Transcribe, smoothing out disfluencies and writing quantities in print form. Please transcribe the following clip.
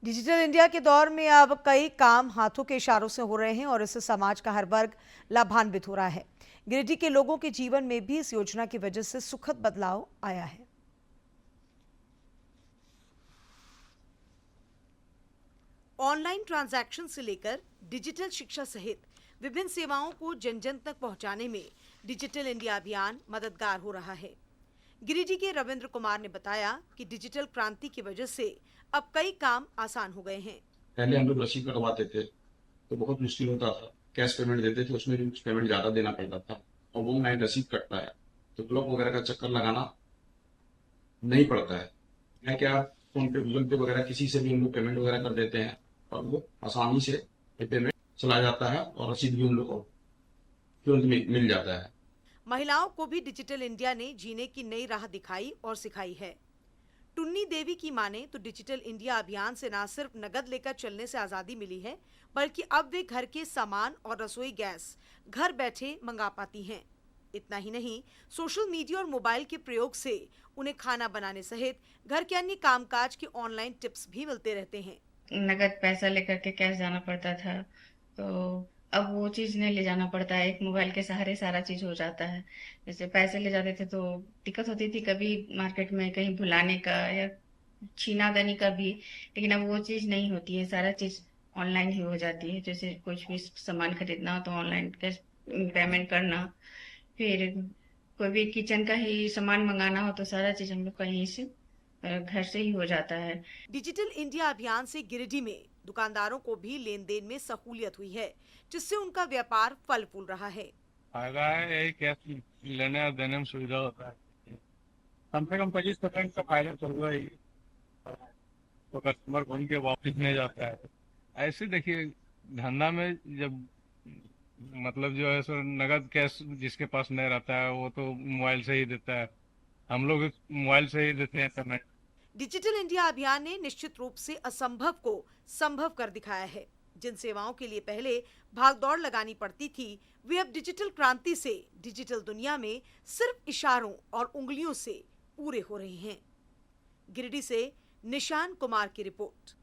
Digital India के दौर में अब कई काम हाथों के इशारों से हो रहे हैं और इससे समाज का हर वर्ग लाभान्वित हो रहा है। गिरिडीह के लोगों के जीवन में भी इस योजना की वजह से सुखद बदलाव आया है। ऑनलाइन ट्रांजैक्शन से लेकर डिजिटल शिक्षा सहित विभिन्न सेवाओं को जन जन तक पहुंचाने में डिजिटल इंडिया अभियान मददगार हो रहा है। गिरिडीह के रविंद्र कुमार ने बताया कि डिजिटल क्रांति की वजह से अब कई काम आसान हो गए हैं। पहले हम लोग रसीद कटवाते थे तो बहुत मुश्किल होता था। कैश पेमेंट देते थे, उसमें भी कुछ पेमेंट ज्यादा देना पड़ता था। और वो ऑनलाइन रसीद कटता है तो ब्लॉक वगैरह का चक्कर लगाना नहीं पड़ता है। मैं क्या, फोन पे गूगल पे वगैरह किसी से भी हम लोग पेमेंट वगैरह कर देते हैं और वो आसानी से पेमेंट चला जाता है और रसीद भी हम लोग को तुरंत मिल जाता है। महिलाओं को भी डिजिटल इंडिया ने जीने की नई राह दिखाई और सिखाई है। टुन्नी देवी की माने तो डिजिटल इंडिया अभियान से न सिर्फ नगद लेकर चलने से आजादी मिली है, बल्कि अब वे घर के सामान और रसोई गैस घर बैठे मंगा पाती हैं। इतना ही नहीं, सोशल मीडिया और मोबाइल के प्रयोग से उन्हें खाना बनाने सहित घर के अन्य कामकाज के ऑनलाइन टिप्स भी मिलते रहते हैं। नगद पैसा लेकर के कैश जाना पड़ता था, तो अब वो चीज़ नहीं ले जाना पड़ता है। एक मोबाइल के सहारे सारा चीज़ हो जाता है। जैसे पैसे ले जाते थे तो दिक्कत होती थी कभी मार्केट में कहीं भुलाने का या छीना-देनी का भी, लेकिन अब वो चीज़ नहीं होती है, सारा चीज़ ऑनलाइन ही हो जाती है। जैसे कुछ भी सामान खरीदना हो तो ऑनलाइन कैश पेमेंट करना, फिर कोई भी किचन का ही सामान मंगाना हो तो सारा चीज़ हम लोग कहीं से घर से ही हो जाता है। डिजिटल इंडिया अभियान से गिरिडीह में दुकानदारों को भी लेन देन में सहूलियत हुई है, जिससे उनका व्यापार फल फूल रहा है। फायदा है यही, कैश लेने और देने में सुविधा होता है। कम से कम 25% का फायदा तो हुआ ही, तो कस्टमर घूम के वापस नहीं जाता है। ऐसे देखिए, धंधा में जब मतलब जो है सो नगद कैश जिसके पास नहीं रहता है वो तो मोबाइल से ही देता है। हम लोग मोबाइल से ही देते हैं पेमेंट। डिजिटल इंडिया अभियान ने निश्चित रूप से असंभव को संभव कर दिखाया है। जिन सेवाओं के लिए पहले भागदौड़ लगानी पड़ती थी, वे अब डिजिटल क्रांति से डिजिटल दुनिया में सिर्फ इशारों और उंगलियों से पूरे हो रहे हैं। गिरिडीह से निशान कुमार की रिपोर्ट।